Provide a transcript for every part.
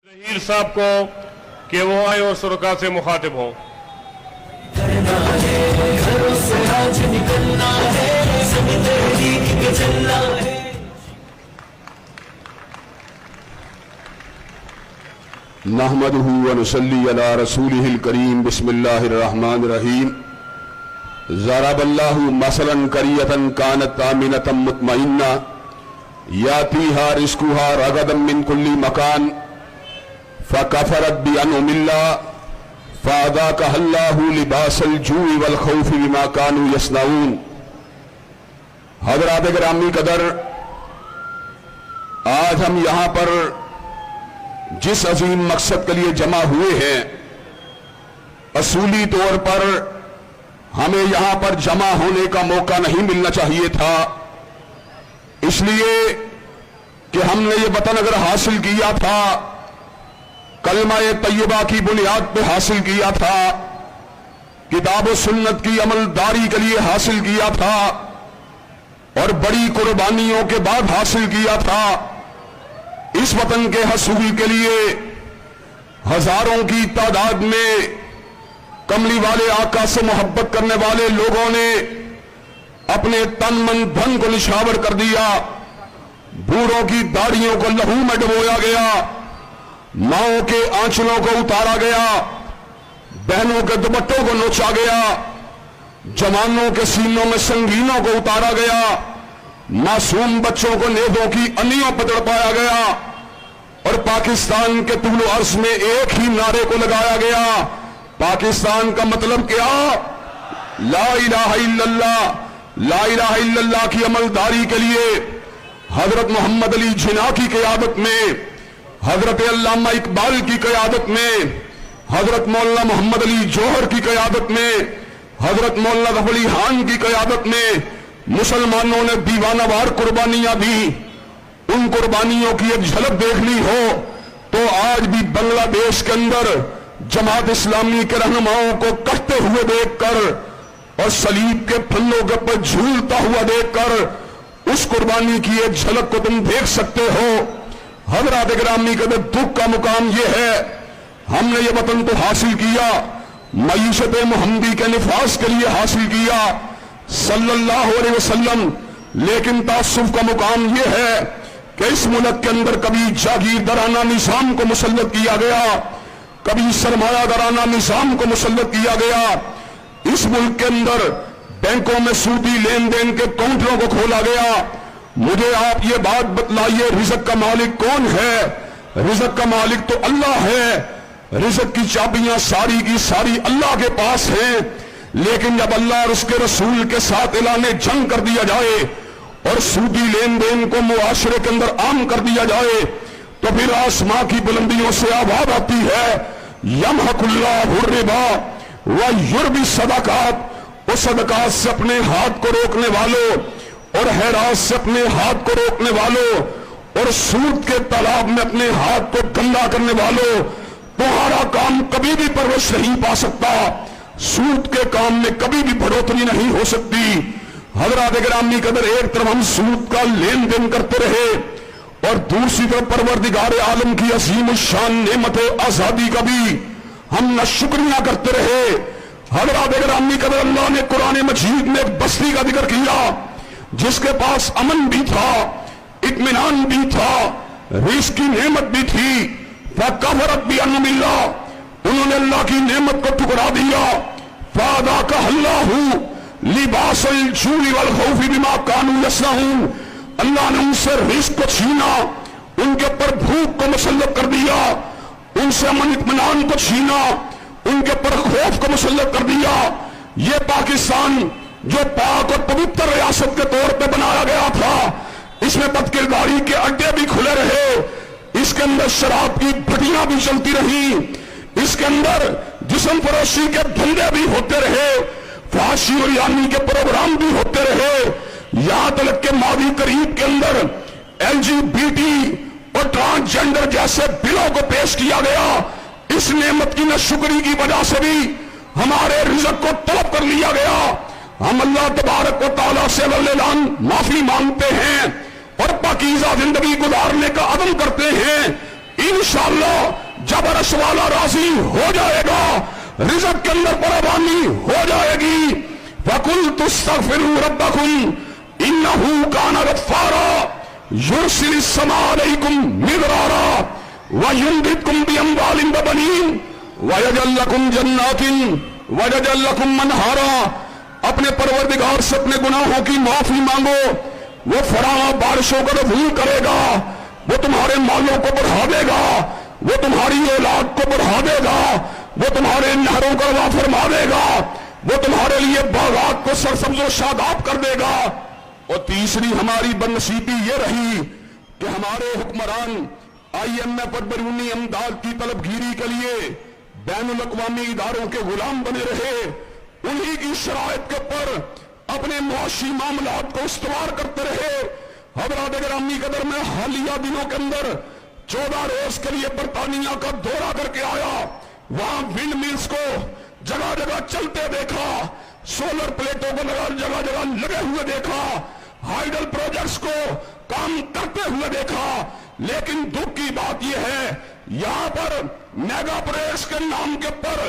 हीर साहब को कि वो आए और शुरका से मुखातिब हों। नहमदुहु व नुसल्ली अला रसूलिहिल करीम बिस्मिल्लाहिर रहमानिर रहीम। ज़रबल्लाहु मसलन करियतन कानत आमिनतन मुतमइन्ना यातीहा रिज़्कुहा रगदन मिन कुल्ली मकान फ़कफ़रत बिअनउमिल्लाह फ़अज़ाक़हल्लाहु लिबासल जूइ वल खौफ़ि बिमा कानू यसनऊन। हज़रात गिरामी कदर, आज हम यहां पर जिस अजीम मकसद के लिए जमा हुए हैं, असूली तौर पर हमें यहां पर जमा होने का मौका नहीं मिलना चाहिए था, इसलिए कि हमने ये वतन अगर हासिल किया था, कलमा-ए तय्यबा की बुनियाद पे हासिल किया था, किताब व सुन्नत की अमलदारी के लिए हासिल किया था और बड़ी कुर्बानियों के बाद हासिल किया था। इस वतन के हसूल के लिए हजारों की तादाद में कमली वाले आका से मोहब्बत करने वाले लोगों ने अपने तन मन धन को निछावर कर दिया। बूढ़ों की दाढ़ियों को लहू में डुबोया गया, माओं के आंचलों को उतारा गया, बहनों के दुपट्टों को नोचा गया, जवानों के सीनों में संगीनों को उतारा गया, मासूम बच्चों को नेज़ों की अनियों पर तड़पाया गया और पाकिस्तान के तुल अर्ज में एक ही नारे को लगाया गया। पाकिस्तान का मतलब क्या? ला इलाहा इल्लल्लाह। ला इलाहा इल्लल्लाह की अमलदारी के लिए हजरत मोहम्मद अली जिन्ना की क़यादत में, हजरत अल्लामा इकबाल की क़यादत में, हजरत मौलाना मोहम्मद अली जौहर की क़यादत में, हजरत मौलाना गफर अली खान की क़यादत में मुसलमानों ने दीवानावार कुर्बानियां दी। उन कुर्बानियों की एक झलक देख ली हो तो आज भी बांग्लादेश के अंदर जमात इस्लामी के रहनुमाओं को कटते हुए देखकर और सलीब के फन्नों के ऊपर झूलता हुआ देखकर उस कुर्बानी की एक झलक को तुम देख सकते हो। हज़रात गिरामी के दुख का मुकाम यह है, हमने ये वतन तो हासिल किया, मईशत मुहम्मदी के निफास के लिए हासिल किया सल्लल्लाहु अलैहि वसल्लम, लेकिन तासुफ का मुकाम यह है कि इस मुल्क के अंदर कभी जागीरदाराना निजाम को मुसल्लत किया गया, कभी सरमायादाराना निजाम को मुसल्लत किया गया। इस मुल्क के अंदर बैंकों में सूदी लेन देन के काउंटरों को खोला गया। मुझे आप ये बात बतलाइए, रिज़्क का मालिक कौन है? रिज़्क का मालिक तो अल्लाह है। रिज़्क की चाबियां सारी की सारी अल्लाह के पास है, लेकिन जब अल्लाह और उसके रसूल के साथ ऐलाने जंग कर दिया जाए और सूदी लेन देन को मुआशरे के अंदर आम कर दिया जाए तो फिर आसमां की बुलंदियों से आवाज आती है, यमहकुल्लाहु रिबा व युर्बी सदाकात। उस सदकात से अपने हाथ को रोकने वालों और हैरात से अपने हाथ को रोकने वालों और सूद के तालाब में अपने हाथ को गंदा करने वालों, तुम्हारा काम कभी भी परवरिश नहीं पा सकता, सूद के काम में कभी भी बढ़ोतरी नहीं हो सकती। हज़रात गिरामी कदर, एक तरफ हम सूद का लेन देन करते रहे और दूसरी तरफ परवरदिगार आलम की अजीम शान नेमत आजादी का भी हम न शुक्रिया करते रहे। हज़रात गिरामी कदर, अल्लाह ने कुरान मजीद में एक बस्ती का जिक्र किया जिसके पास अमन भी था, इत्मीनान भी था, रिज़्क की नेमत भी थी। फ़कफ़रत बिअनउमिल्लाह, उन्होंने अल्लाह की नेमत को ठुकरा दिया। फ़अज़ाक़हल्लाहु लिबासल जूइ वल खौफ़ि बिमा कानू यसनऊन, अल्लाह ने उनसे रिज़्क को छीना, उनके ऊपर भूख को मुसल्लत कर दिया, उनसे अमन इत्मीनान को छीना, उनके ऊपर खौफ को मुसल्लत कर दिया। ये पाकिस्तान जो पाक और पवित्र रियासत के तौर पे बनाया गया था, इसमें बदकिरदारी के अड्डे भी खुले रहे, इसके अंदर शराब की भट्टियां भी चलती रही, इसके अंदर जिस्म फरोशी के धंधे भी होते रहे, फाशी और यानी के प्रोग्राम भी होते रहे, यहां तक के मादी करीब के अंदर LGBT और ट्रांसजेंडर जैसे बिलों को पेश किया गया। इस नेमत की नाशुक्री की वजह से भी हमारे रिज़्क को तलब कर लिया गया। हम अल्लाह तबारक व तआला से अल्लाह माफी मांगते हैं और पाकीज़ा जिंदगी गुजारने का अदम करते हैं। इंशाअल्लाह जब अर्श वाला राजी हो जाएगा, रिज़्क़ के अंदर बराबरी हो जाएगी। वकुल तुस्तगफिरू रब्बकुम इन्नहू काना गफ्फारा युरसिलिस समा अलैकुम मिदरारा व युमदिदकुम बिअमवालिन व बनीन व यजअल लकुम जन्नातिन व यजअल लकुम अनहारा। अपने परवरदिगार से अपने गुनाहों की माफी मांगो, वो फरावा बारिशों को कबूल करेगा, वो तुम्हारे मालों को बढ़ा देगा, वो तुम्हारी औलाद को बढ़ा देगा, वो तुम्हारे नहरों का रवा फरमा देगा, वो तुम्हारे लिए बागात को सरसब्ज और शादाब कर देगा। और तीसरी हमारी बदनसीबी ये रही कि हमारे हुक्मरान IMF और बैरूनी अमदाद की तलबगीरी के लिए बैनुल अक़वामी इदारों के गुलाम बने रहे, उन्हीं की शराइत के ऊपर अपने मुआशी मामलात को इस्तवार करते रहे। हज़रात गिरामी कदर में हालिया दिनों के अंदर 14 रोज के लिए बरतानिया का दौरा करके आया, वहां विंड मिल्स को जगह जगह चलते देखा, सोलर प्लेटों को जगह जगह लगे हुए देखा, हाइडल प्रोजेक्ट्स को काम करते हुए देखा। लेकिन दुख की बात यह है, यहां पर मेगा प्रोजेक्ट्स के नाम के ऊपर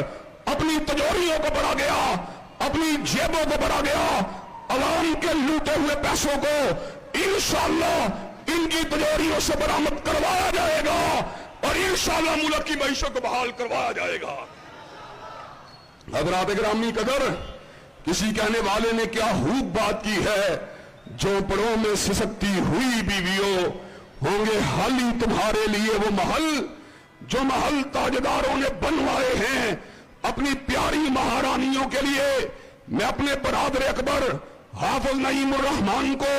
अपनी तिजोरियों को बढ़ा गया, अपनी जेबों को बढ़ा गया, अवाम के लूटे हुए पैसों को इंशाअल्लाह इनकी तिजोरियों से बरामद करवाया जाएगा और इंशाअल्लाह मुल्क की मईशत को बहाल करवाया जाएगा। हज़रात गिरामी कदर, किसी कहने वाले ने क्या खूब बात की है, झोपड़ों में सिसकती हुई बीवियों होंगे हाली तुम्हारे लिए वो महल, जो महल ताजदारों ने बनवाए हैं अपनी प्यारी महारानियों के लिए। मैं अपने बरादर अकबर हाफिज नईमुर रहमान को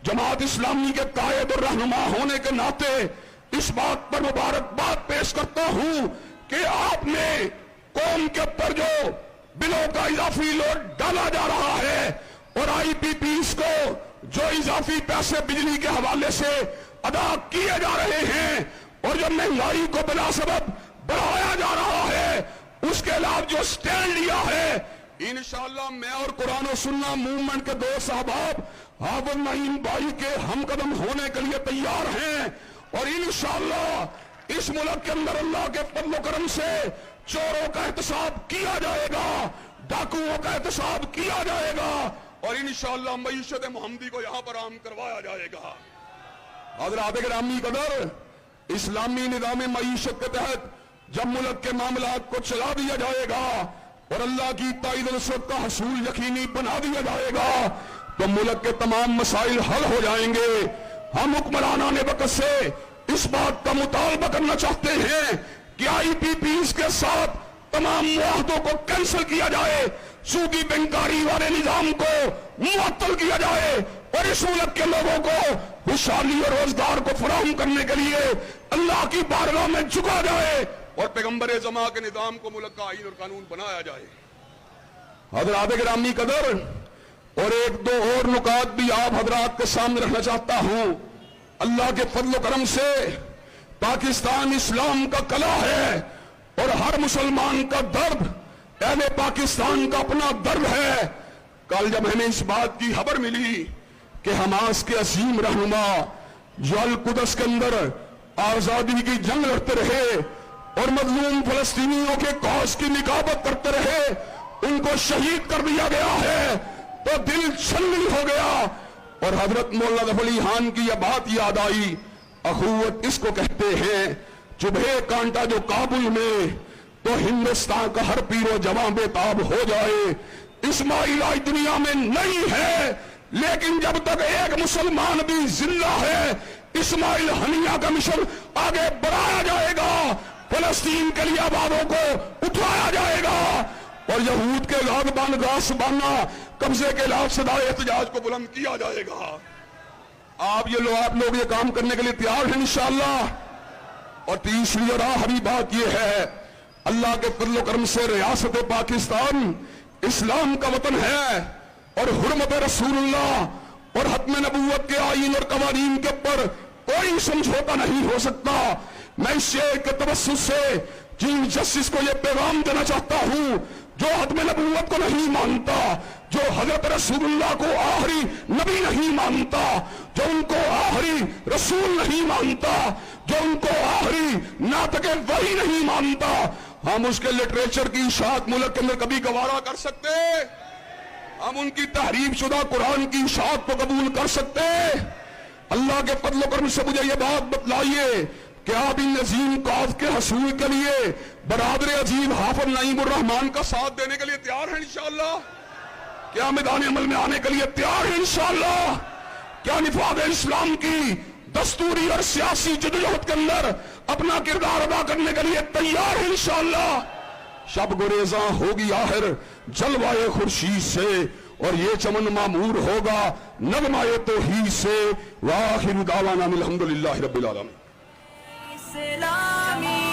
जमात इस्लामी के कायद और रहनुमा होने के नाते इस बात पर मुबारकबाद पेश करता हूं कि आपने कौम के ऊपर जो बिलों का इजाफी लोड डाला जा रहा है और IPPs को जो इजाफी पैसे बिजली के हवाले से अदा किए जा रहे हैं और जो महंगाई को बिला सबब बढ़ाया जा रहा है, उसके खिलाफ जो स्टैंड लिया है, इंशाअल्लाह मैं और कुरान और सुन्ना मूवमेंट के दो साहबाब हाफिज नईम भाई के हम कदम होने के लिए तैयार हैं और इंशाअल्लाह इस मुल्क के अंदर अल्लाह के फज़ल व करम से चोरों का एहतसाब किया जाएगा, डाकुओं का एहतसाब किया जाएगा और इंशाअल्लाह मईशत मोहम्मदी को यहां पर आम करवाया जाएगा। हज़रात गिरामी कदर, इस्लामी निज़ाम मईशत के तहत जब मुल्क के मामलात को चला दिया जाएगा और अल्लाह की ताईद नुसरत का हसूल यकीनी बना दिया जाएगा तो मुल्क के तमाम मसाइल हल हो जाएंगे। हम हुक्मराना ने वक़्त से इस बात का मुतालबा करना चाहते हैं कि IPPs के साथ तमाम मुआहदों को कैंसिल किया जाए, सूदी बैंकारी वाले निजाम को मुअत्तल किया जाए और इस मुल्क के लोगों को खुशहाली और रोजगार को फराहम करने के लिए अल्लाह की बारगाह में झुका जाए और पैगंबर जमा के निजाम को मुल्क का आईन और कानून बनाया जाए। हज़रात गिरामी कदर, और एक दो और नुकात भी आप हजरात के सामने रखना चाहता हूं। अल्लाह के फजल करम से पाकिस्तान इस्लाम का कला है और हर मुसलमान का दर्द अहले पाकिस्तान का अपना दर्द है। कल जब हमें इस बात की खबर मिली कि हमास के असीम रहनुमा जो अल कुदस के अंदर आजादी की जंग लड़ते रहे और मजलूम फलस्तीनियों के कौस की निकाबत करते रहे, उनको शहीद कर दिया गया है तो दिल छलनी हो गया और हजरत मौलाना ज़फ़र अली खान की यह बात याद आई, अखुवत इसको कहते हैं, चुभे कांटा जो काबुल में तो हिंदुस्तान का हर पीरो जवां बेताब हो जाए। इस्माइल आज दुनिया में नहीं है लेकिन जब तक एक मुसलमान भी जिंदा है इस्माइल हनिया का मिशन आगे बढ़ाया जाएगा, फलस्तीन के लिए आबादों को उठाया जाएगा और यहूद के गादबान गासबाना कब्जे के लाभ सदाए एहतजाज को बुलंद किया जाएगा। आप लोग ये काम करने के लिए तैयार हैं इंशाअल्लाह। और तीसरी और आखिरी बात यह है, अल्लाह के फज़ल करम से रियासत पाकिस्तान इस्लाम का वतन है और हुर्मत रसूलुल्लाह और हत्म नबूवत के आईन और कवानीन के ऊपर कोई समझौता नहीं हो सकता। मैं इस शेर के तवस्सुत से चीफ जस्टिस को यह पैगाम देना चाहता हूं, जो हत्म नबूवत को नहीं मानता, जो हजरत रसूलुल्लाह को आखिरी नबी नहीं मानता, जो उनको आखिरी रसूल नहीं मानता, जो उनको आखिरी ناطق وحی نہیں مانتا، ہم اس کے لٹریچر کی اشاعت ملک کے اندر کبھی گوارا کر سکتے؟ ہم ان کی تحریف شدہ قرآن کی اشاعت کو قبول کر سکتے؟ اللہ کے فضل و کرم سے مجھے یہ بات بتلائیے کہ آپ ان عظیم کاز کے حصول کے لیے برادر عظیم حافظ نعیم الرحمان کا ساتھ دینے کے لیے تیار ہیں انشاءاللہ؟ کیا میدان عمل میں آنے کے لیے تیار ہیں انشاءاللہ؟ کیا نفاذ اسلام کی دستوری اور سیاسی جدوجہد کے اندر اپنا کردار ادا کرنے کے لیے تیار ہیں انشاءاللہ؟ شب گریزاں ہوگی آخر جلوائے خورشید سے، اور یہ چمن معمور ہوگا نغمہ توحید سے۔ وآخر دعوانا الحمدللہ رب العالمین۔ اسلامی